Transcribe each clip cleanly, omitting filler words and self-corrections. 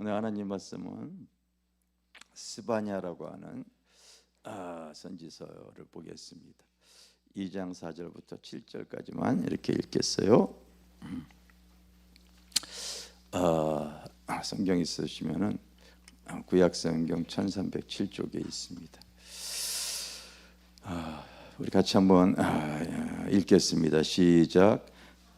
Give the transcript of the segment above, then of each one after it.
오늘 하나님 말씀은 스바냐라고 하는 선지서를 보겠습니다. 2장 4절부터 7절까지만 이렇게 읽겠어요. 성경 있으시면은 구약성경 1307쪽에 있습니다. 우리 같이 한번 읽겠습니다. 시작.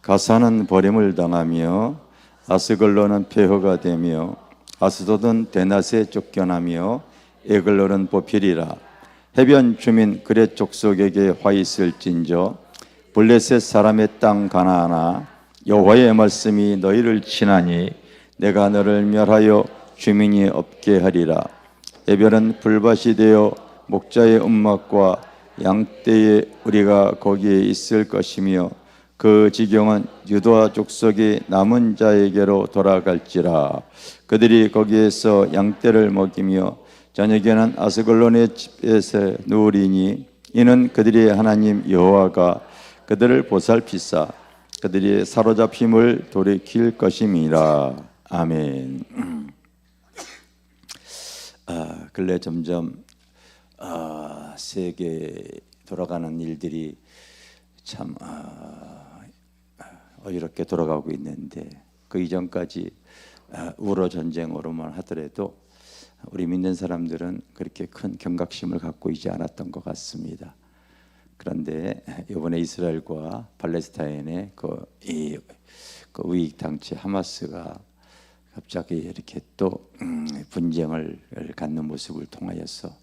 가사는 버림을 당하며 아스글론은 폐허가 되며 아스돗은 대낮에 쫓겨나며 에글론은 뽑히리라. 해변 주민 그렛 족속에게 화 있을진저 블레셋 사람의 땅 가나안아 여호와의 말씀이 너희를 치나니 내가 너를 멸하여 주민이 없게 하리라. 에벨은 불밭이 되어 목자의 음막과 양떼의 우리가 거기에 있을 것이며 그 지경은 유다 족속의 남은 자에게로 돌아갈지라. 그들이 거기에서 양떼를 먹이며 저녁에는 아스글론의 집에서 누우리니 이는 그들의 하나님 여호와가 그들을 보살피사 그들이 사로잡힘을 돌이킬 것임이라. 아멘. 근래 점점 세계 돌아가는 일들이 참 어이롭게 돌아가고 있는데 그 이전까지 우로 전쟁으로만 하더라도 우리 믿는 사람들은 그렇게 큰 경각심을 갖고 있지 않았던 것 같습니다. 그런데 이번에 이스라엘과 팔레스타인의 그 우익 당체 하마스가 갑자기 이렇게 또 분쟁을 갖는 모습을 통하여서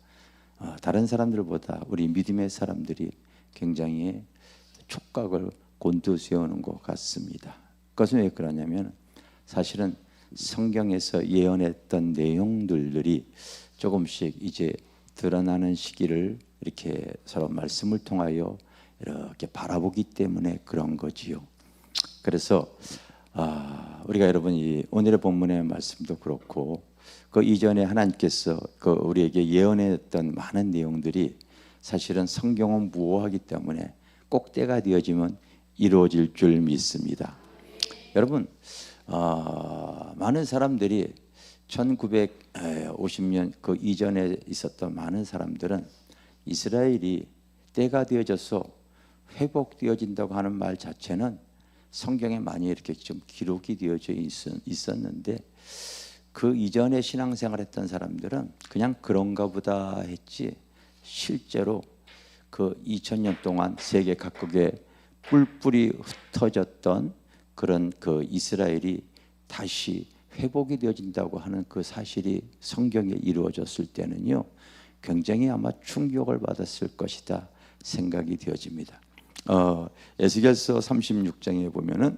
다른 사람들보다 우리 믿음의 사람들이 굉장히 촉각을 곤두세우는 것 같습니다. 그것은 왜 그러냐면 사실은 성경에서 예언했던 내용들이 조금씩 이제 드러나는 시기를 이렇게 서로 말씀을 통하여 이렇게 바라보기 때문에 그런 거지요. 그래서 우리가 여러분 이 오늘의 본문의 말씀도 그렇고 그 이전에 하나님께서 그 우리에게 예언했던 많은 내용들이 사실은 성경은 무오하기 때문에 꼭 때가 되어지면 이루어질 줄 믿습니다. 여러분 많은 사람들이 1950년 그 이전에 있었던 많은 사람들은 이스라엘이 때가 되어져서 회복되어진다고 하는 말 자체는 성경에 많이 이렇게 좀 기록이 되어져 있었는데 그 이전에 신앙생활했던 사람들은 그냥 그런가 보다 했지 실제로 그 2000년 동안 세계 각국에 뿔뿔이 흩어졌던 그런 그 이스라엘이 다시 회복이 되어진다고 하는 그 사실이 성경에 이루어졌을 때는요 굉장히 아마 충격을 받았을 것이다 생각이 되어집니다. 에스겔서 36장에 보면은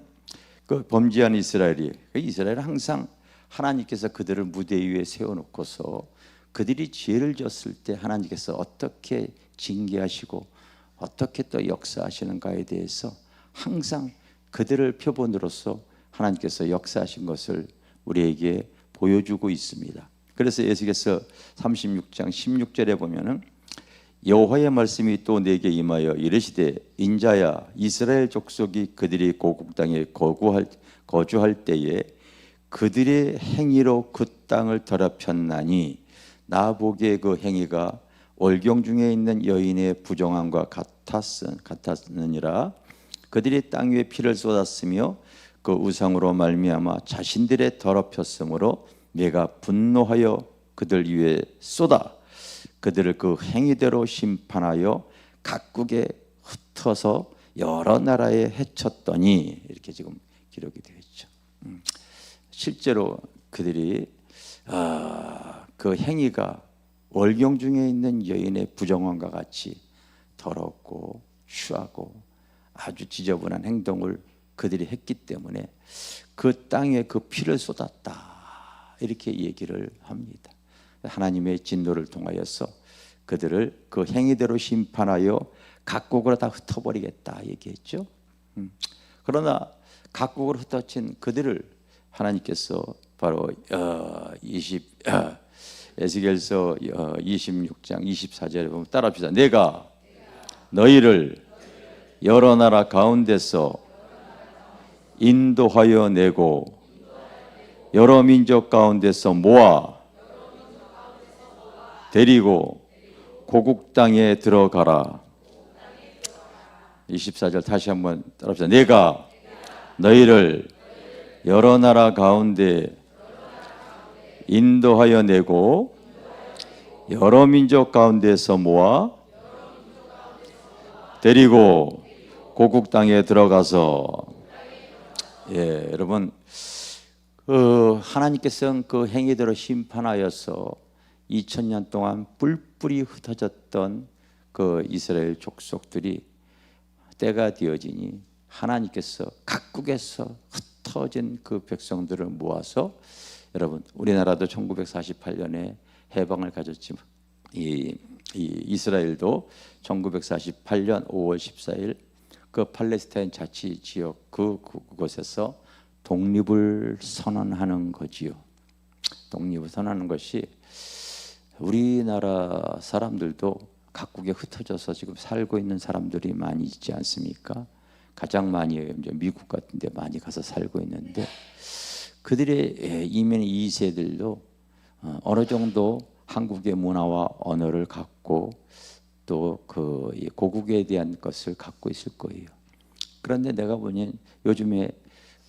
그 범죄한 이스라엘은 항상 하나님께서 그들을 무대 위에 세워놓고서 그들이 죄를 졌을 때 하나님께서 어떻게 징계하시고 어떻게 또 역사하시는가에 대해서 항상 그들을 표본으로서 하나님께서 역사하신 것을 우리에게 보여주고 있습니다. 그래서 에스겔서 36장 16절에 보면은 여호와의 말씀이 또 내게 임하여 이르시되 인자야 이스라엘 족속이 그들이 고국 땅에 거주할 때에 그들의 행위로 그 땅을 더럽혔나니 나 보기에 그 행위가 월경 중에 있는 여인의 부정함과 같았느니라. 그들이 땅 위에 피를 쏟았으며 그 우상으로 말미암아 자신들의 더럽혔으므로 내가 분노하여 그들 위에 쏟아 그들을 그 행위대로 심판하여 각국에 흩어서 여러 나라에 해쳤더니 이렇게 지금 기록이 되어 있죠. 실제로 그들이 그 행위가 월경 중에 있는 여인의 부정함과 같이 더럽고 추하고 아주 지저분한 행동을 그들이 했기 때문에 그 땅에 그 피를 쏟았다 이렇게 얘기를 합니다. 하나님의 진노를 통하여서 그들을 그 행위대로 심판하여 각국으로 다 흩어버리겠다 얘기했죠. 그러나 각국으로 흩어진 그들을 하나님께서 바로 에스겔서 26장 24절에 보면 따라합시다. 내가 너희를 여러 나라 가운데서 인도하여 내고 여러 민족 가운데서 모아 데리고 고국 땅에 들어가라. 24절 다시 한번 따라합시다. 내가 너희를 여러 나라 가운데 인도하여 내고 여러 민족 가운데서 모아 데리고 고국 땅에 들어가서. 여러분, 하나님께서는 그 행위대로 심판하여서 2000년 동안 뿔뿔이 흩어졌던 그 이스라엘 족속들이 때가 되어지니 하나님께서 각국에서 흩어진 그 백성들을 모아서, 여러분, 우리나라도 1948년에 해방을 가졌지만 이 이스라엘도 1948년 5월 14일 그 팔레스타인 자치 지역 그곳에서 독립을 선언하는 거지요. 독립을 선언하는 것이, 우리나라 사람들도 각국에 흩어져서 지금 살고 있는 사람들이 많이 있지 않습니까? 가장 많이 이제 미국 같은 데 많이 가서 살고 있는데, 그들의 이민 2세들도 어느 정도 한국의 문화와 언어를 갖고 또 그 고국에 대한 것을 갖고 있을 거예요. 그런데 내가 보니 요즘에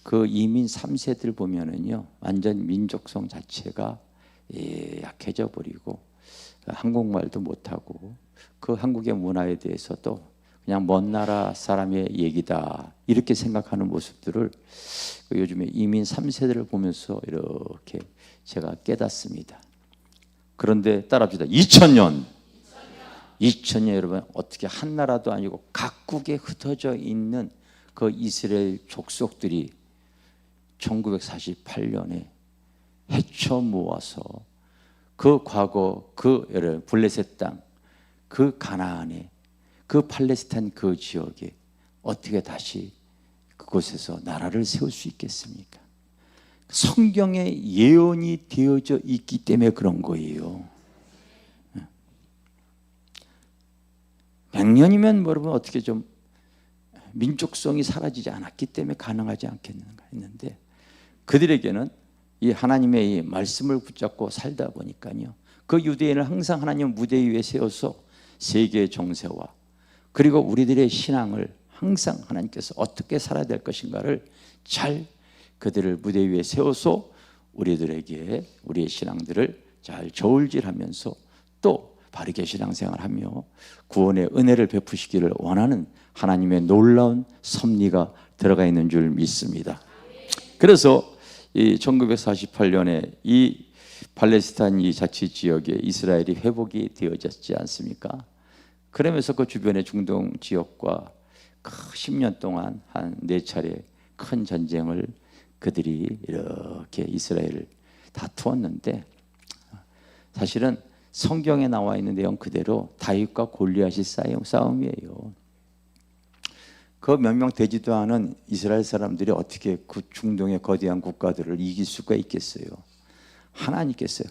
그 이민 3세들 보면은요, 완전 민족성 자체가 약해져 버리고 한국말도 못하고 그 한국의 문화에 대해서도 그냥 먼 나라 사람의 얘기다 이렇게 생각하는 모습들을 요즘에 이민 3세들을 보면서 이렇게 제가 깨닫습니다. 그런데 따라합시다. 2000년 여러분, 어떻게 한 나라도 아니고 각국에 흩어져 있는 그 이스라엘 족속들이 1948년에 헤쳐 모아서 그 과거 그 블레셋 땅, 그 가나안에, 그 팔레스타인 그 지역에 어떻게 다시 그곳에서 나라를 세울 수 있겠습니까? 성경에 예언이 되어져 있기 때문에 그런 거예요. 100년이면 여러분 어떻게 좀 민족성이 사라지지 않았기 때문에 가능하지 않겠는가 했는데, 그들에게는 이 하나님의 이 말씀을 붙잡고 살다 보니까요, 그 유대인을 항상 하나님 무대 위에 세워서 세계의 정세와 그리고 우리들의 신앙을 항상 하나님께서 어떻게 살아야 될 것인가를 잘 그들을 무대 위에 세워서 우리들에게 우리의 신앙들을 잘 저울질하면서 또 바르게 신앙생활하며 구원의 은혜를 베푸시기를 원하는 하나님의 놀라운 섭리가 들어가 있는 줄 믿습니다. 그래서 이 1948년에 이 팔레스타인 이 자치 지역에 이스라엘이 회복이 되어졌지 않습니까? 그러면서 그 주변의 중동 지역과 10년 동안 한 4차례 큰 전쟁을 그들이 이렇게 이스라엘을 다투었는데, 사실은 성경에 나와 있는 내용 그대로 다윗과 골리앗이 싸움이에요. 그 몇 명 되지도 않은 이스라엘 사람들이 어떻게 그 중동의 거대한 국가들을 이길 수가 있겠어요? 하나님께서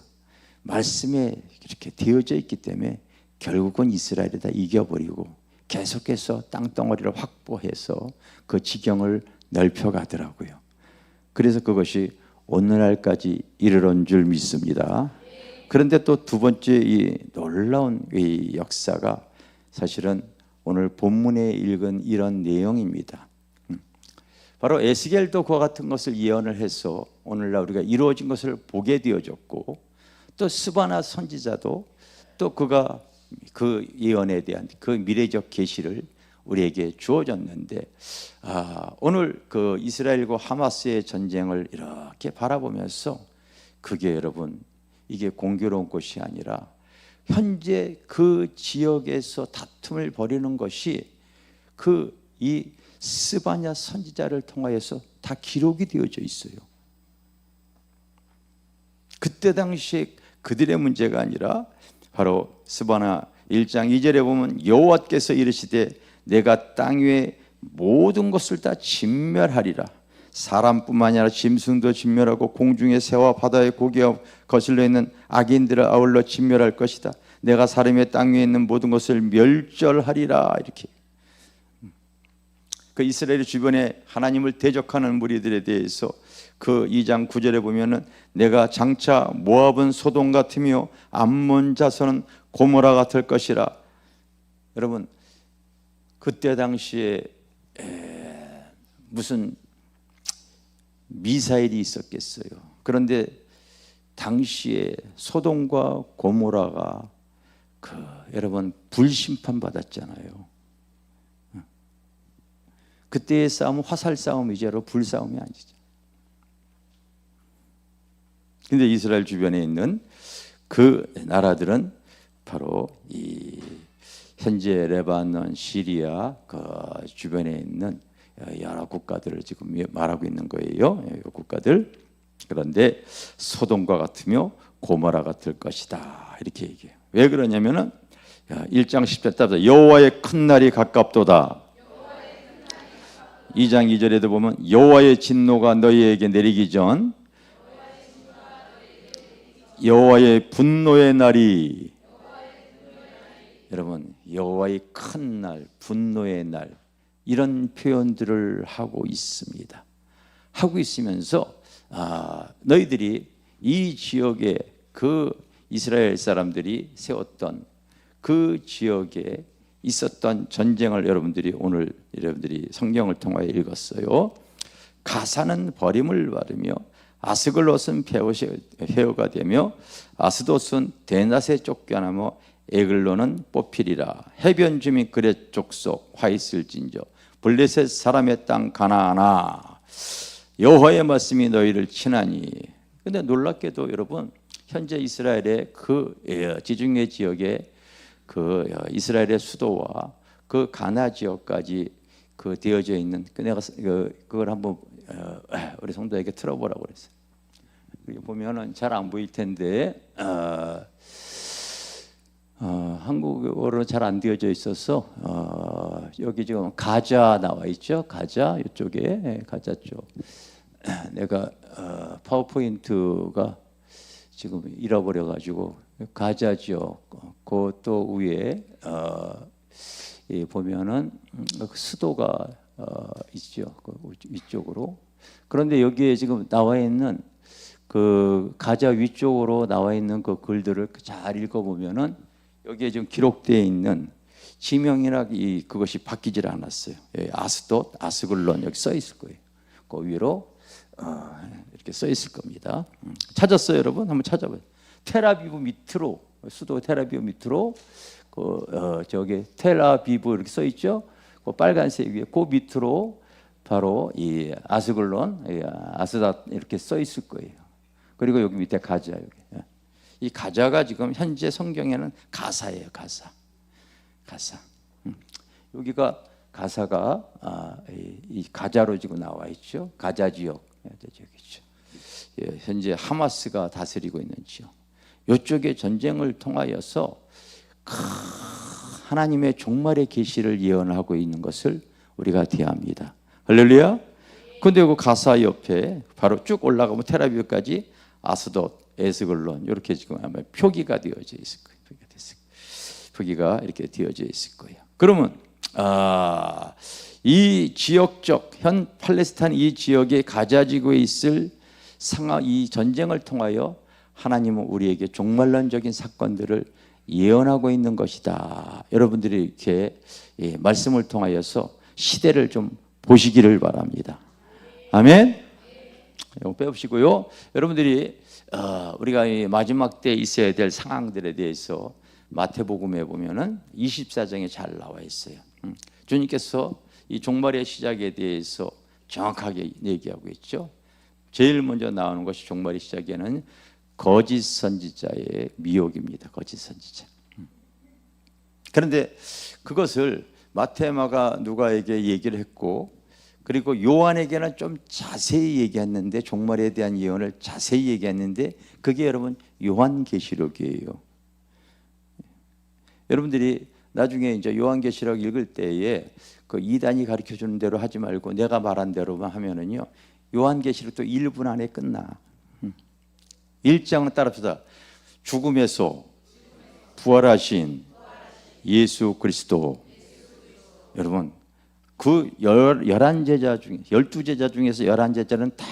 말씀에 이렇게 되어져 있기 때문에 결국은 이스라엘이 다 이겨버리고 계속해서 땅덩어리를 확보해서 그 지경을 넓혀가더라고요. 그래서 그것이 오늘날까지 이르러온 줄 믿습니다. 그런데 또 두 번째 이 놀라운 이 역사가 사실은 오늘 본문에 읽은 이런 내용입니다. 바로 에스겔도 그와 같은 것을 예언을 해서 오늘날 우리가 이루어진 것을 보게 되어졌고, 또 스바나 선지자도 또 그가 그 예언에 대한 그 미래적 계시를 우리에게 주어졌는데, 오늘 그 이스라엘과 하마스의 전쟁을 이렇게 바라보면서 그게 여러분 이게 공교로운 것이 아니라 현재 그 지역에서 다툼을 벌이는 것이 그 이 스바냐 선지자를 통하여서 다 기록이 되어져 있어요. 그때 당시에 그들의 문제가 아니라 바로 스바나 1장 2절에 보면 여호와께서 이르시되 내가 땅 위에 모든 것을 다 진멸하리라. 사람뿐만 아니라 짐승도 진멸하고 공중의 새와 바다의 고기와 거슬려 있는 악인들을 아울러 진멸할 것이다. 내가 사람의 땅 위에 있는 모든 것을 멸절하리라. 이렇게 그 이스라엘 주변에 하나님을 대적하는 무리들에 대해서 그 2장 9절에 보면은 내가 장차 모압은 소돔 같으며 암몬 자손은 고모라 같을 것이라. 여러분 그때 당시에 무슨 미사일이 있었겠어요. 그런데 당시에 소돔과 고모라가 여러분 불심판 받았잖아요. 그때의 싸움은 화살 싸움이죠. 여러분 불싸움이 아니죠. 근데 이스라엘 주변에 있는 그 나라들은 바로 이 현재 레바논, 시리아 그 주변에 있는 여러 국가들을 지금 말하고 있는 거예요. 이 국가들. 그런데 소돔과 같으며 고모라 같을 것이다 이렇게 얘기해요. 왜 그러냐면은 1장 10절 따라서 여호와의 큰 날이 가깝도다. 2장 2절에도 보면 여호와의 진노가 너희에게 내리기 전 여호와의 분노의 날이. 여러분 여호와의 큰 날, 분노의 날 이런 표현들을 하고 있습니다. 하고 있으면서 너희들이 이 지역에 그 이스라엘 사람들이 세웠던 그 지역에 있었던 전쟁을 여러분들이 성경을 통하여 읽었어요. 가사는 버림을 받으며 아스글롯은 폐허가 되며 아스돗은 대낮에 쫓겨나며 에글론은 뽑히리라. 해변 주민 그렛 족속 화 있을진저 블레셋 사람의 땅 가나안아 여호와의 말씀이 너희를 친하니. 근데 놀랍게도 여러분 현재 이스라엘의 그 지중해 지역에 그 이스라엘의 수도와 그 가나 지역까지 그 되어져 있는 내가 그걸 한번 우리 성도에게 틀어보라고 그랬어요. 보면은 잘 안 보일 텐데 한국어로 잘 안 되어져 있어서 여기 지금 가자 나와 있죠. 가자 이쪽에 가자 쪽. 내가 파워포인트가 지금 잃어버려 가지고 가자 지역 그또 위에 보면은 수도가 있죠. 그 위쪽으로. 그런데 여기에 지금 나와 있는 그 가자 위쪽으로 나와 있는 그 글들을 잘 읽어보면은 여기에 지금 기록되어 있는 지명이나 그것이 바뀌질 않았어요. 아스돗, 아스글론 여기 써 있을 거예요. 그 위로 이렇게 써 있을 겁니다. 찾았어요, 여러분? 한번 찾아봐요. 텔아비브 밑으로 수도 텔아비브 밑으로 저기 텔아비브 이렇게 써 있죠. 그 빨간색 위에 그 밑으로 바로 이 아스글론, 아스닷 이렇게 써 있을 거예요. 그리고 여기 밑에 가자 여기. 이 가자가 지금 현재 성경에는 가사예요. 가사. 여기가 가사가 이 가자로 지금 나와 있죠. 가자 지역. 저기죠. 현재 하마스가 다스리고 있는 지역. 이쪽에 전쟁을 통하여서 하나님의 종말의 계시를 예언하고 있는 것을 우리가 대합니다. 할렐루야. 근데 그 가사 옆에 바로 쭉 올라가면 텔아비브까지 아스돗, 에스글론 이렇게 지금 아마 표기가 되어져 있을 거예요. 표기가 이렇게 되어져 있을 거예요. 그러면 이 지역적 현 팔레스타인 이 지역에 가자지구에 있을 이 전쟁을 통하여 하나님은 우리에게 종말론적인 사건들을 예언하고 있는 것이다. 여러분들이 이렇게 말씀을 통하여서 시대를 좀 보시기를 바랍니다. 아멘. 이거 빼옵시고요. 여러분들이 우리가 이 마지막 때 있어야 될 상황들에 대해서 마태복음에 보면은 24장에 잘 나와 있어요. 주님께서 이 종말의 시작에 대해서 정확하게 얘기하고 있죠. 제일 먼저 나오는 것이 종말의 시작에는 거짓 선지자의 미혹입니다. 거짓 선지자. 그런데 그것을 마태, 마가, 누가에게 얘기를 했고, 그리고 요한에게는 좀 자세히 얘기했는데, 종말에 대한 예언을 자세히 얘기했는데, 그게 여러분 요한계시록이에요. 여러분들이 나중에 이제 요한계시록 읽을 때에 그 이단이 가르쳐 주는 대로 하지 말고 내가 말한 대로만 하면은요, 요한계시록도 1분 안에 끝나. 1장은 따라서 죽음에서 부활하신 예수 그리스도. 여러분 그 11제자 중에 12제자 중에서 11제자는 다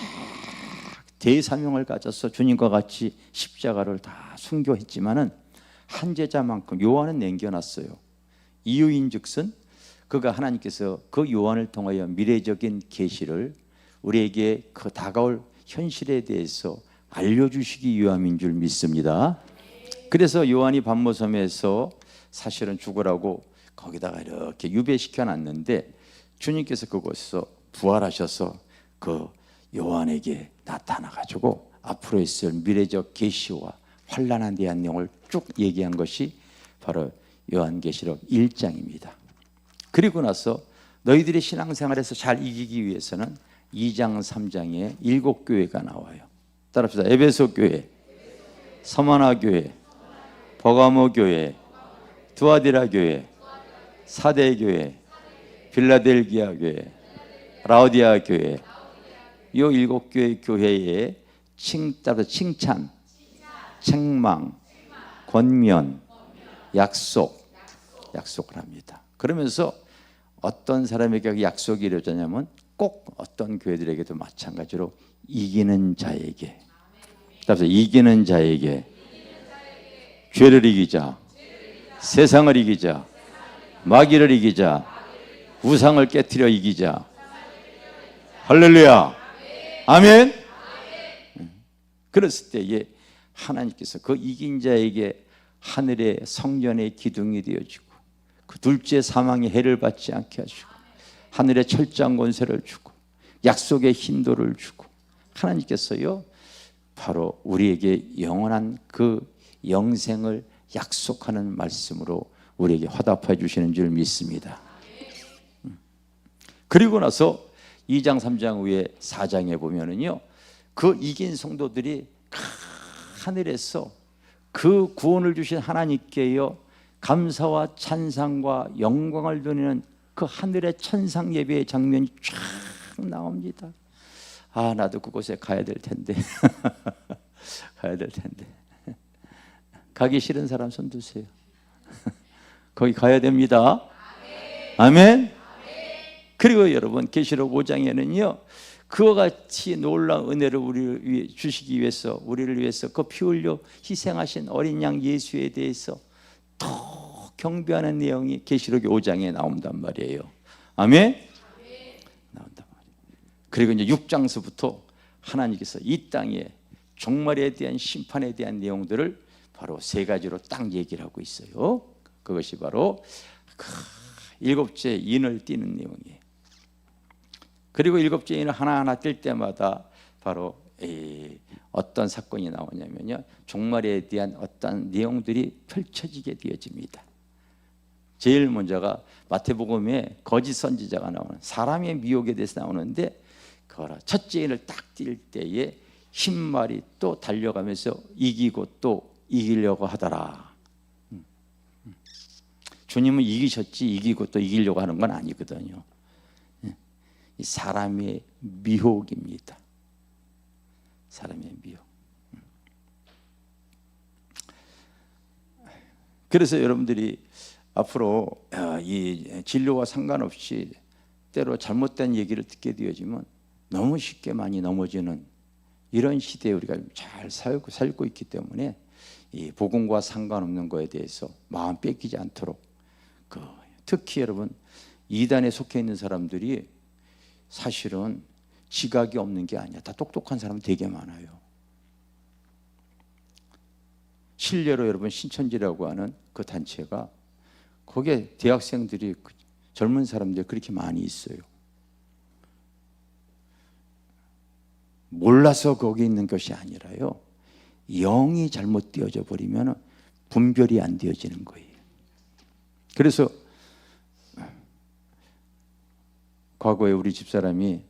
대사명을 가져서 주님과 같이 십자가를 다 순교했지만은 한 제자만큼 요한은 남겨놨어요. 이유인즉슨 그가 하나님께서 그 요한을 통하여 미래적인 계시를 우리에게 그 다가올 현실에 대해서 알려주시기 위함인 줄 믿습니다. 그래서 요한이 반모섬에서 사실은 죽으라고 거기다가 이렇게 유배시켜 놨는데 주님께서 그곳에서 부활하셔서 그 요한에게 나타나 가지고 앞으로 있을 미래적 계시와 환난에 대한 내용을 쭉 얘기한 것이 바로 요한계시록 1장입니다. 그리고 나서 너희들이 신앙생활에서 잘 이기기 위해서는 2장 3장에 7교회가 나와요. 따라합시다. 에베소 교회, 서마나 교회, 버가모 교회, 두아디라 교회, 사대 교회, 빌라델기아 교회, 라오디아 교회, 이 7교회 교회에 따로 칭찬, 책망, 권면, 약속을 합니다. 그러면서 어떤 사람에게 약속이 이루어졌냐면 꼭 어떤 교회들에게도 마찬가지로 이기는 자에게, 따라서 이기는 자에게 죄를 이기자, 세상을 이기자, 마귀를 이기자, 우상을 깨트려 이기자. 할렐루야. 아멘. 그랬을 때에 하나님께서 그 이긴 자에게 하늘의 성전의 기둥이 되어지고 그 둘째 사망의 해를 받지 않게 하시고 하늘의 철장 권세를 주고 약속의 hin도를 주고 하나님께서요 바로 우리에게 영원한 그 영생을 약속하는 말씀으로 우리에게 화답해 주시는 줄 믿습니다. 그리고 나서 2장 3장 후에 4장에 보면은요 그 이긴 성도들이 하늘에서 그 구원을 주신 하나님께요 감사와 찬상과 영광을 드리는 그 하늘의 천상 예배의 장면이 쫙 나옵니다. 아 나도 그곳에 가야 될 텐데 가야 될 텐데 가기 싫은 사람 손 드세요. 거기 가야 됩니다. 아멘. 그리고 여러분 계시록 5장에는요 그와 같이 놀라운 은혜를 우리를 주시기 위해서 우리를 위해서 그 피 흘려 희생하신 어린 양 예수에 대해서 더 경배하는 내용이 계시록 5장에 나온단 말이에요. 아멘. 나온단 말이에요. 그리고 이제 6장서부터 하나님께서 이 땅에 종말에 대한 심판에 대한 내용들을 바로 세 가지로 딱 얘기를 하고 있어요. 그것이 바로 일곱째 인을 띠는 내용이에요. 그리고 일곱째 인을 하나하나 뜰 때마다 바로 어떤 사건이 나오냐면요 종말에 대한 어떤 내용들이 펼쳐지게 되어집니다. 제일 먼저가 마태복음에 거짓 선지자가 나오는 사람의 미혹에 대해서 나오는데 그거라 첫째 인을 딱 띌 때에 흰말이 또 달려가면서 이기고 또 이기려고 하더라. 주님은 이기셨지 이기고 또 이기려고 하는 건 아니거든요. 이 사람의 미혹입니다. 사람의 미혹. 그래서 여러분들이 앞으로 이 진료와 상관없이 때로 잘못된 얘기를 듣게 되어지면 너무 쉽게 많이 넘어지는 이런 시대에 우리가 잘 살고 있기 때문에 이 복음과 상관없는 거에 대해서 마음 뺏기지 않도록 특히 여러분 이단에 속해 있는 사람들이 사실은 지각이 없는 게 아니야. 다 똑똑한 사람 되게 많아요. 실례로 여러분 신천지라고 하는 그 단체가 거기에 대학생들이 젊은 사람들이 그렇게 많이 있어요. 몰라서 거기 있는 것이 아니라요. 영이 잘못 되어져 버리면 분별이 안 되어지는 거예요. 그래서 과거에 우리 집사람이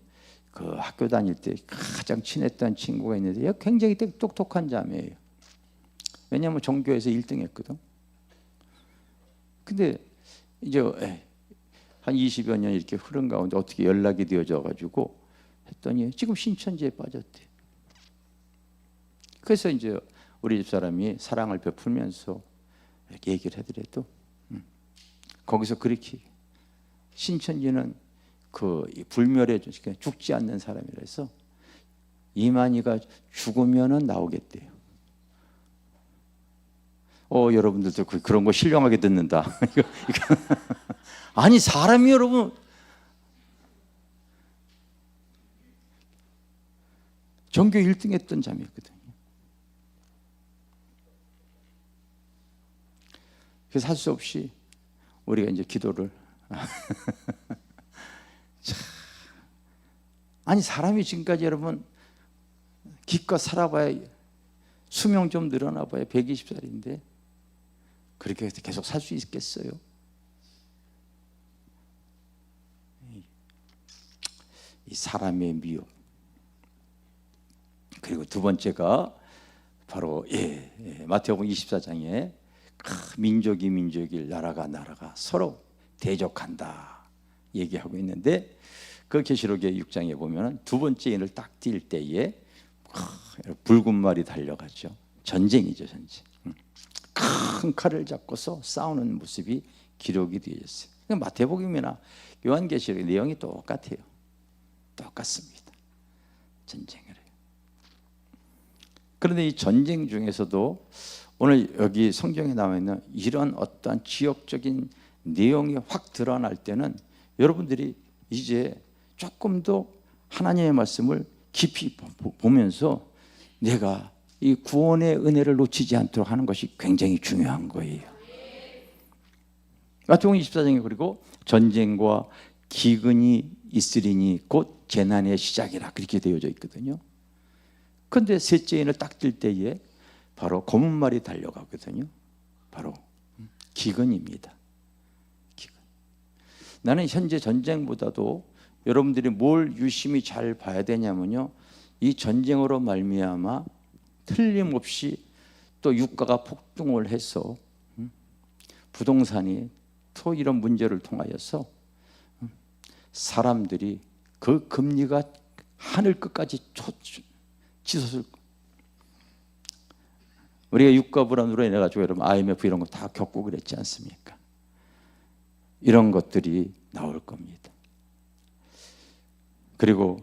그 학교 다닐 때 가장 친했던 친구가 있는데 굉장히 똑똑한 자매예요. 왜냐하면 전교에서 1등 했거든. 근데 이제 한 20여 년 이렇게 흐른 가운데 어떻게 연락이 되어져 가지고 했더니 지금 신천지에 빠졌대. 그래서 이제 우리 집사람이 사랑을 베풀면서 이렇게 얘기를 해드려도 거기서 그렇게 신천지는 그 불멸에 죽지 않는 사람이라서 이만희가 죽으면은 나오겠대요. 여러분들도 그런 거 신령하게 듣는다. 아니 사람이 여러분 전교 1등 했던 자매였거든요. 그래서 할 수 없이 우리가 이제 기도를 아니 사람이 지금까지 여러분 기껏 살아봐야 수명 좀 늘어나 봐야 120살인데 그렇게 계속 살 수 있겠어요? 이 사람의 미혹. 그리고 두 번째가 바로 마태복음 24장에 민족이 민족일 나라가 서로 대적한다 얘기하고 있는데 그 계시록의 6장에 보면 두 번째 인을 딱 띌 때에 붉은 말이 달려가죠. 전쟁이죠, 전쟁. 큰 칼을 잡고서 싸우는 모습이 기록이 되어졌어요. 마태복음이나 요한계시록의 내용이 똑같아요. 똑같습니다. 전쟁을 해요. 그런데 이 전쟁 중에서도 오늘 여기 성경에 나와 있는 이런 어떠한 지역적인 내용이 확 드러날 때는 여러분들이 이제 조금 더 하나님의 말씀을 깊이 보면서 내가 이 구원의 은혜를 놓치지 않도록 하는 것이 굉장히 중요한 거예요. 마태복음 24장에 그리고 전쟁과 기근이 있으리니 곧 재난의 시작이라 그렇게 되어져 있거든요. 그런데 셋째 인을 딱 뜰 때에 바로 검은 말이 달려가거든요. 바로 기근입니다. 기근. 나는 현재 전쟁보다도 여러분들이 뭘 유심히 잘 봐야 되냐면요, 이 전쟁으로 말미암아 틀림없이 또 유가가 폭등을 해서 부동산이 또 이런 문제를 통하여서 사람들이 그 금리가 하늘 끝까지 치솟을. 우리가 유가 불안으로 인해 가지고 여러분 IMF 이런 거 다 겪고 그랬지 않습니까? 이런 것들이 나올 겁니다. 그리고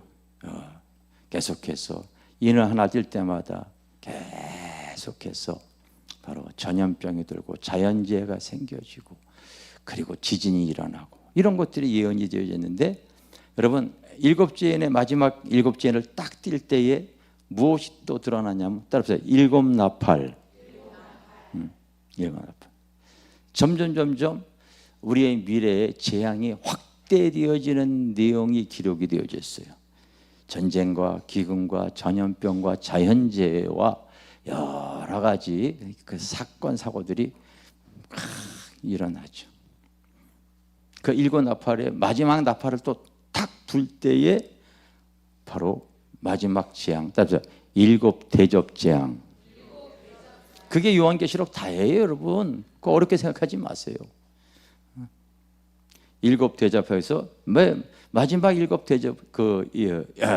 계속해서 인을 하나 뛸 때마다 계속해서 바로 전염병이 들고 자연재해가 생겨지고 그리고 지진이 일어나고 이런 것들이 예언이 되어졌는데 여러분 일곱째 인의 마지막 일곱째 인을 딱 뛸 때에 무엇이 또 드러나냐면 따라서 일곱 나팔. 일곱 나팔. 점점 우리의 미래의 재앙이 확대되어지는 내용이 기록이 되어져 있어요. 전쟁과 기근과 전염병과 자연재해와 여러 가지 그 사건 사고들이 일어나죠. 그 일곱 나팔의 마지막 나팔을 또 탁 불 때에 바로 마지막 재앙, 따라서 일곱 대접 재앙. 그게 요한계시록 다예요, 여러분. 그거 어렵게 생각하지 마세요. 일곱 대접에서 마지막 일곱 대접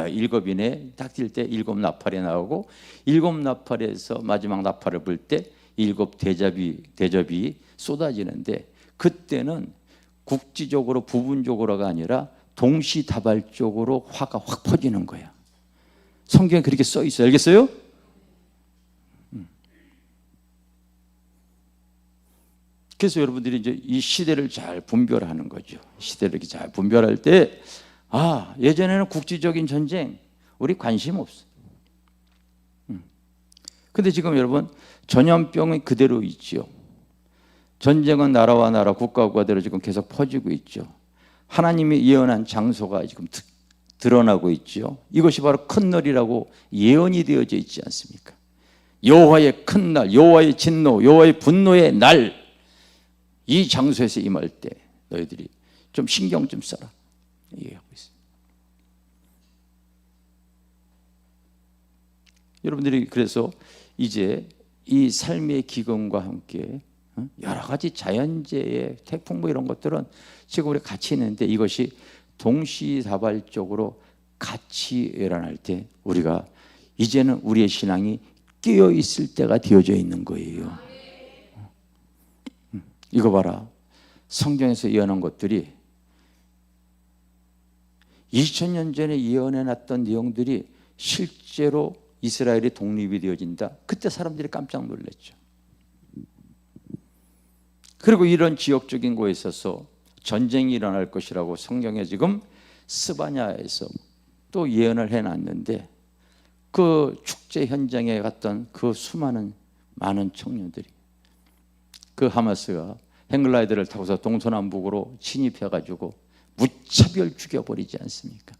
일곱 인에 딱 뛸 때 일곱 나팔이 나오고 일곱 나팔에서 마지막 나팔을 불 때 일곱 대접이 쏟아지는데 그때는 국지적으로 부분적으로가 아니라 동시다발적으로 화가 확 퍼지는 거야. 성경에 그렇게 써 있어요. 알겠어요? 그래서 여러분들이 이제 이 시대를 잘 분별하는 거죠. 시대를 이렇게 잘 분별할 때, 예전에는 국지적인 전쟁, 우리 관심 없어. 근데 지금 여러분, 전염병은 그대로 있죠. 전쟁은 나라와 나라, 국가와 국가대로 지금 계속 퍼지고 있죠. 하나님이 예언한 장소가 지금 드러나고 있죠. 이것이 바로 큰 날이라고 예언이 되어져 있지 않습니까? 여호와의 큰 날, 여호와의 진노, 여호와의 분노의 날, 이 장소에서 임할 때 너희들이 좀 신경 좀 써라 얘기하고 있어요. 여러분들이 그래서 이제 이 삶의 기근과 함께 여러 가지 자연재해, 태풍 뭐 이런 것들은 지금 우리 같이 있는데 이것이 동시다발적으로 같이 일어날 때 우리가 이제는 우리의 신앙이 깨어 있을 때가 되어져 있는 거예요. 이거 봐라. 성경에서 예언한 것들이 2000년 전에 예언해 놨던 내용들이 실제로 이스라엘이 독립이 되어진다. 그때 사람들이 깜짝 놀랐죠. 그리고 이런 지역적인 곳에 있어서 전쟁이 일어날 것이라고 성경에 지금 스바냐에서 또 예언을 해놨는데, 그 축제 현장에 갔던 그 수많은 많은 청년들이 그 하마스가 행글라이더를 타고서 동서남북으로 진입해가지고 무차별 죽여버리지 않습니까?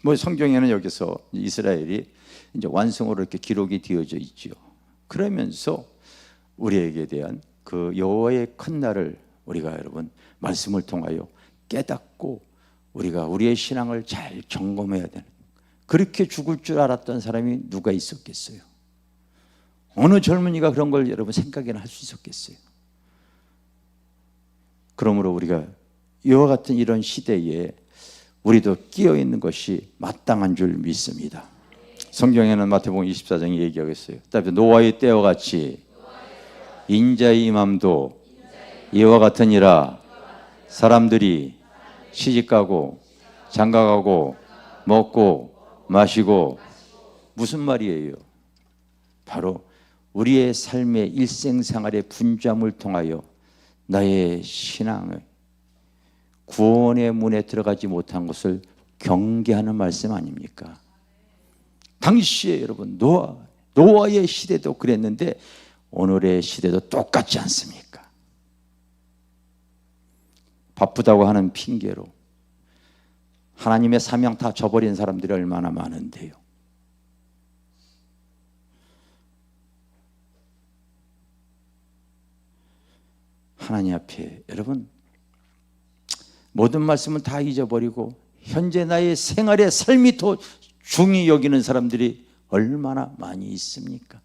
뭐 성경에는 여기서 이스라엘이 이제 완성으로 이렇게 기록이 되어져 있죠. 그러면서 우리에게 대한 그 여호와의 큰 날을 우리가 여러분 말씀을 통하여 깨닫고 우리가 우리의 신앙을 잘 점검해야 되는, 그렇게 죽을 줄 알았던 사람이 누가 있었겠어요? 어느 젊은이가 그런 걸 여러분 생각이나 할 수 있었겠어요? 그러므로 우리가 이와 같은 이런 시대에 우리도 끼어 있는 것이 마땅한 줄 믿습니다. 성경에는 마태복음 24장에 얘기하고 있어요. 그다음에 노아의 때와 같이 인자의 임함도 이와 같으니라. 사람들이 시집가고 장가가고 먹고 마시고. 무슨 말이에요? 바로 우리의 삶의 일생생활의 분주함을 통하여 나의 신앙의 구원의 문에 들어가지 못한 것을 경계하는 말씀 아닙니까? 당시에 여러분 노아의 시대도 그랬는데 오늘의 시대도 똑같지 않습니까? 바쁘다고 하는 핑계로 하나님의 사명 다 저버린 사람들이 얼마나 많은데요. 하나님 앞에 여러분 모든 말씀을 다 잊어버리고 현재 나의 생활의 삶이 더 중히 여기는 사람들이 얼마나 많이 있습니까?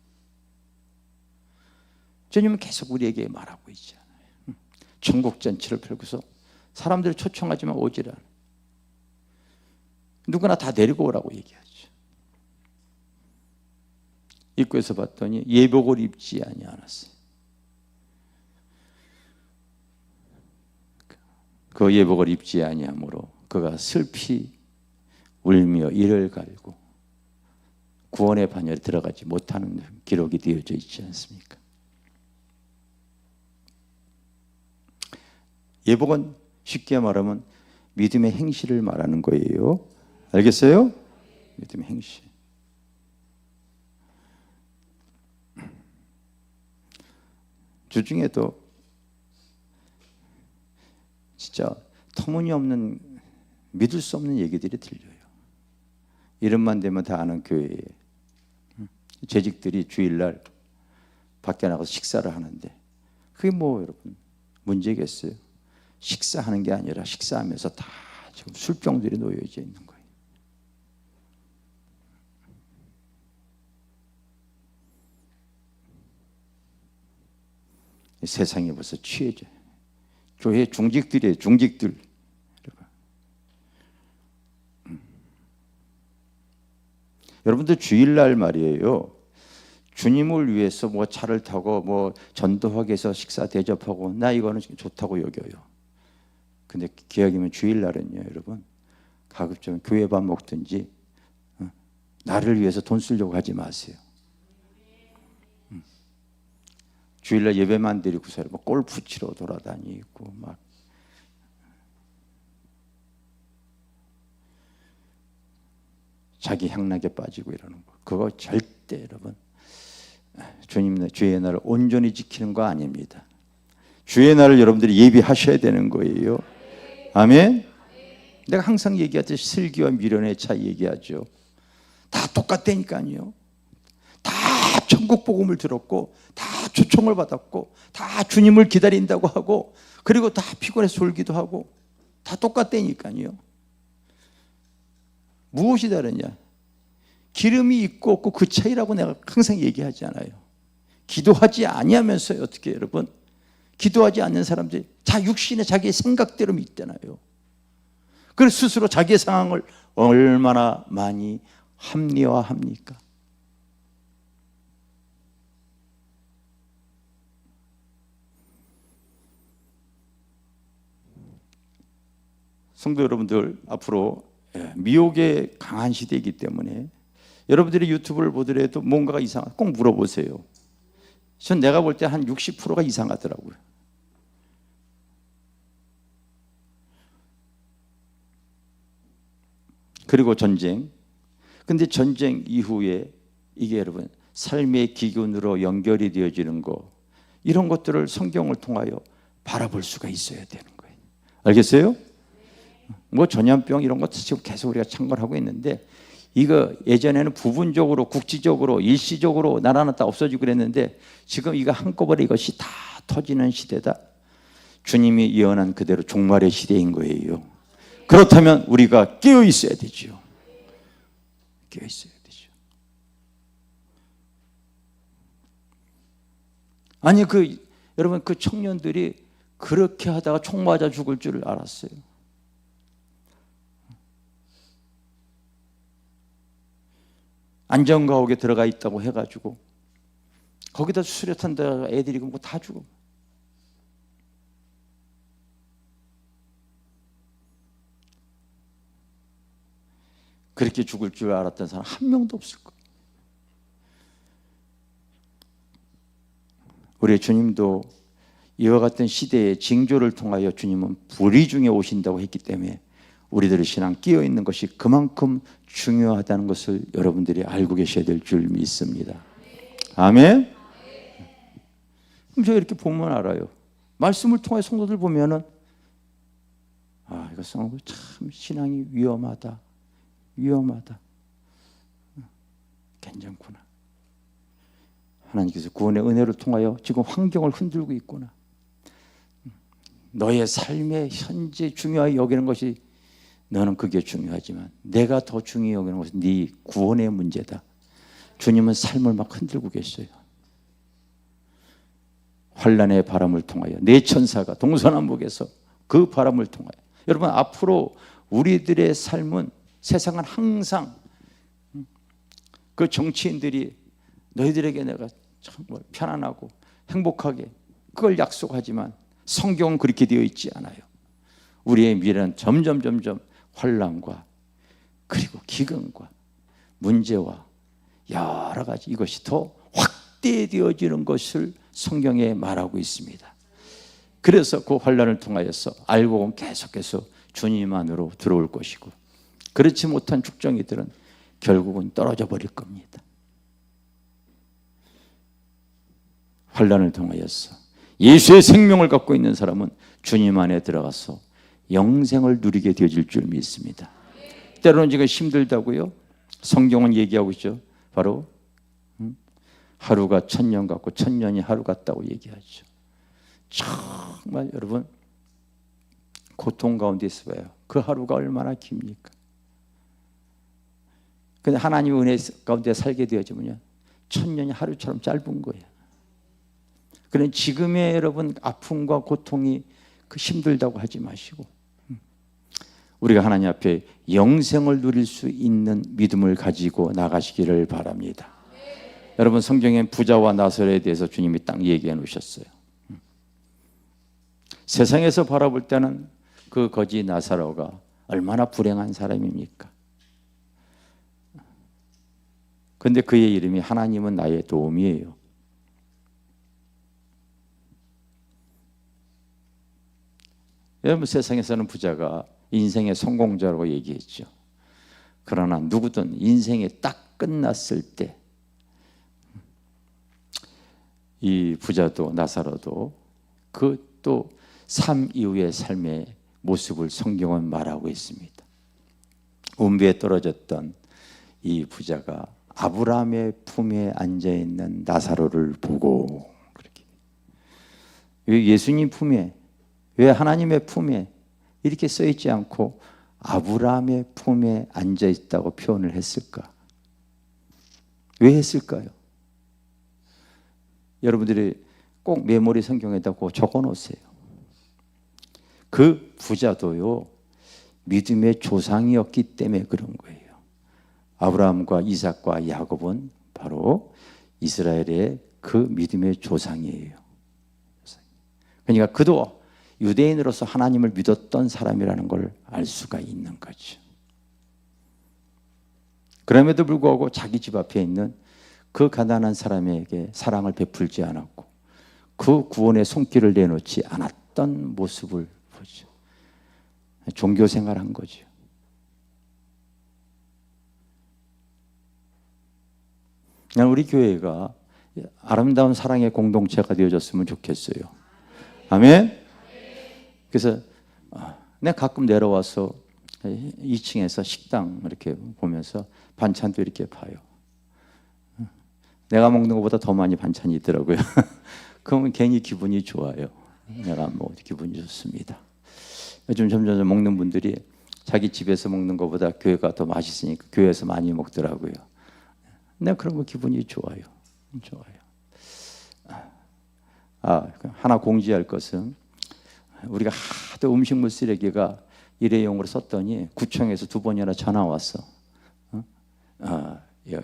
주님은 계속 우리에게 말하고 있잖아요. 천국잔치를 펼고서 사람들을 초청하지만 오질 않아요. 누구나 다 데리고 오라고 얘기하죠. 입구에서 봤더니 예복을 입지 아니하였어요. 그 예복을 입지 아니하므로 그가 슬피 울며 이를 갈고 구원의 반열에 들어가지 못하는 기록이 되어져 있지 않습니까? 예복은 쉽게 말하면 믿음의 행실을 말하는 거예요. 알겠어요? 믿음의 행실. 주중에도 진짜 터무니없는, 믿을 수 없는 얘기들이 들려요. 이름만 되면 다 아는 교회에 재직들이 주일날 밖에 나가서 식사를 하는데 그게 뭐 여러분 문제겠어요? 식사하는 게 아니라 식사하면서 다 지금 술병들이 놓여져 있는 거예요. 세상이 벌써 취해져요. 교회 중직들이에요. 중직들. 여러분들 주일날 말이에요. 주님을 위해서 뭐 차를 타고 뭐 전도하기 위해서 식사 대접하고 나 이거는 좋다고 여겨요. 근데 기약이면 주일날은요, 여러분 가급적 교회 밥 먹든지 나를 위해서 돈 쓰려고 하지 마세요. 주일날 예배만 드리고서 뭐 골프 치러 돌아다니고 막 자기 향락에 빠지고 이러는 거, 그거 절대 여러분 주님 주의 날을 온전히 지키는 거 아닙니다. 주의 날을 여러분들이 예비하셔야 되는 거예요. 아멘. 내가 항상 얘기하듯이 슬기와 미련의 차이 얘기하죠. 다 똑같다니까요. 다 천국 복음을 들었고 다 초청을 받았고 다 주님을 기다린다고 하고 그리고 다 피곤해서 졸기도 하고 다 똑같다니까요. 무엇이 다르냐? 기름이 있고 없고 그 차이라고 내가 항상 얘기하잖아요. 기도하지 아니하면서 어떻게 여러분 기도하지 않는 사람들이 다 육신의 자기의 생각대로 믿잖아요. 그래서 스스로 자기의 상황을 얼마나 많이 합리화합니까? 성도 여러분들, 앞으로 미혹의 강한 시대이기 때문에 여러분들이 유튜브를 보더라도 뭔가가 이상하다 꼭 물어보세요. 전 내가 볼 때 한 60%가 이상하더라고요. 그리고 전쟁. 근데 전쟁 이후에 이게 여러분 삶의 기준으로 연결이 되어지는 거, 이런 것들을 성경을 통하여 바라볼 수가 있어야 되는 거예요. 알겠어요? 뭐 전염병 이런 것도 지금 계속 우리가 창궐하고 있는데, 이거 예전에는 부분적으로 국지적으로 일시적으로 나라는 다 없어지고 그랬는데, 지금 이거 한꺼번에 이것이 다 터지는 시대다. 주님이 예언한 그대로 종말의 시대인 거예요. 그렇다면 우리가 깨어 있어야 되죠. 깨어 있어야 되죠. 아니 여러분 그 청년들이 그렇게 하다가 총 맞아 죽을 줄 알았어요. 안전가옥에 들어가 있다고 해가지고 거기다 수류탄 다 애들이 뭐 다 죽어. 그렇게 죽을 줄 알았던 사람 한 명도 없을 거예요. 우리 주님도 이와 같은 시대의 징조를 통하여 주님은 불의 중에 오신다고 했기 때문에 우리들의 신앙 끼어 있는 것이 그만큼 중요하다는 것을 여러분들이 알고 계셔야 될 줄 믿습니다. 아멘. 그럼 제가 이렇게 보면 알아요. 말씀을 통해 성도들 보면은 이거 참 신앙이 위험하다. 괜찮구나. 하나님께서 구원의 은혜를 통하여 지금 환경을 흔들고 있구나. 너의 삶의 현재 중요하게 여기는 것이, 너는 그게 중요하지만 내가 더 중요히 여기는 것은 네 구원의 문제다. 주님은 삶을 막 흔들고 계셔요. 환난의 바람을 통하여 내 천사가 동서남북에서 그 바람을 통하여, 여러분 앞으로 우리들의 삶은, 세상은 항상 그 정치인들이 너희들에게 내가 참 편안하고 행복하게 그걸 약속하지만 성경은 그렇게 되어 있지 않아요. 우리의 미래는 점점 환난과 그리고 기근과 문제와 여러 가지 이것이 더 확대되어지는 것을 성경에 말하고 있습니다. 그래서 그 환난을 통하여서 알고 보면 계속해서 주님 안으로 들어올 것이고, 그렇지 못한 축정이들은 결국은 떨어져 버릴 겁니다. 환난을 통하여서 예수의 생명을 갖고 있는 사람은 주님 안에 들어가서 영생을 누리게 되어질 줄 믿습니다. 때로는 지금 힘들다고요? 성경은 얘기하고 있죠. 바로 하루가 천년 같고 천년이 하루 같다고 얘기하죠. 정말 여러분 고통 가운데 있어봐요. 그 하루가 얼마나 깁니까? 근데 하나님의 은혜 가운데 살게 되어지면요, 천년이 하루처럼 짧은 거예요. 그런 지금의 여러분 아픔과 고통이 그 힘들다고 하지 마시고, 우리가 하나님 앞에 영생을 누릴 수 있는 믿음을 가지고 나가시기를 바랍니다. 여러분 성경엔 부자와 나사로에 대해서 주님이 딱 얘기해 놓으셨어요. 세상에서 바라볼 때는 그 거지 나사로가 얼마나 불행한 사람입니까? 그런데 그의 이름이 하나님은 나의 도움이에요. 여러분 세상에서는 부자가 인생의 성공자라고 얘기했죠. 그러나 누구든 인생이 딱 끝났을 때 이 부자도 나사로도 그 또 삶 이후의 삶의 모습을 성경은 말하고 있습니다. 운비에 떨어졌던 이 부자가 아브라함의 품에 앉아있는 나사로를 보고, 그렇게 왜 예수님 품에, 왜 하나님의 품에 이렇게 써있지 않고 아브라함의 품에 앉아있다고 표현을 했을까? 왜 했을까요? 여러분들이 꼭 메모리 성경에다 적어 놓으세요. 그 부자도요, 믿음의 조상이었기 때문에 그런 거예요. 아브라함과 이삭과 야곱은 바로 이스라엘의 그 믿음의 조상이에요. 그러니까 그도 유대인으로서 하나님을 믿었던 사람이라는 걸 알 수가 있는 거죠. 그럼에도 불구하고 자기 집 앞에 있는 그 가난한 사람에게 사랑을 베풀지 않았고 그 구원의 손길을 내놓지 않았던 모습을 보죠. 종교 생활한 거죠. 우리 교회가 아름다운 사랑의 공동체가 되어졌으면 좋겠어요. 아멘. 그래서 내가 가끔 내려와서 2층에서 식당 이렇게 보면서 반찬도 이렇게 봐요. 내가 먹는 것보다 더 많이 반찬이 있더라고요. 그러면 괜히 기분이 좋아요. 내가 뭐 기분이 좋습니다. 요즘 점점 먹는 분들이 자기 집에서 먹는 것보다 교회가 더 맛있으니까 교회에서 많이 먹더라고요. 내가 그런 거 기분이 좋아요. 하나 공지할 것은 우리가 하도 음식물 쓰레기가 일회용으로 썼더니 구청에서 2번이나 전화 왔어.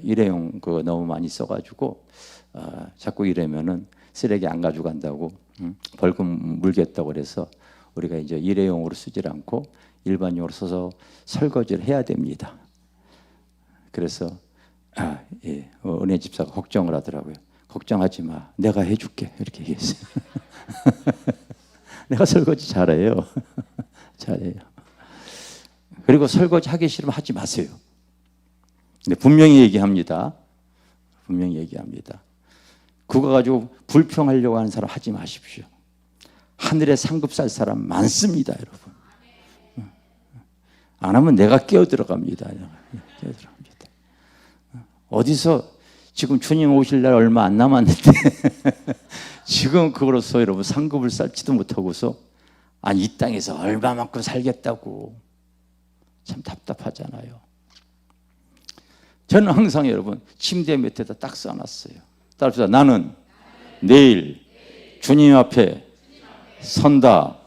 일회용 그거 너무 많이 써가지고 자꾸 이러면은 쓰레기 안 가져간다고 벌금 물겠다고 그래서 우리가 이제 일회용으로 쓰질 않고 일반용으로 써서 설거지를 해야 됩니다. 그래서 은혜 집사가 걱정을 하더라고요. 걱정하지 마, 내가 해줄게 이렇게 얘기했어요. 내가 설거지 잘해요. 잘해요. 그리고 설거지 하기 싫으면 하지 마세요. 근데 분명히 얘기합니다. 그거 가지고 불평하려고 하는 사람 하지 마십시오. 하늘에 상급 살 사람 많습니다, 여러분. 안 하면 내가 끼어 들어갑니다. 어디서 지금 주님 오실 날 얼마 안 남았는데 지금 그거로서 여러분 상급을 쌓지도 못하고서 이 땅에서 얼마만큼 살겠다고 참 답답하잖아요. 저는 항상 여러분 침대 밑에다 딱 써놨어요. 따라합시다. 나는 내일 주님 앞에 선다.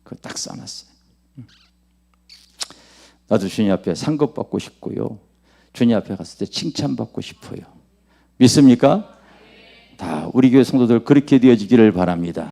그거 딱 써놨어요. 나도 주님 앞에 상급 받고 싶고요. 주님 앞에 갔을 때 칭찬받고 싶어요. 믿습니까? 다 우리 교회 성도들 그렇게 되어지기를 바랍니다.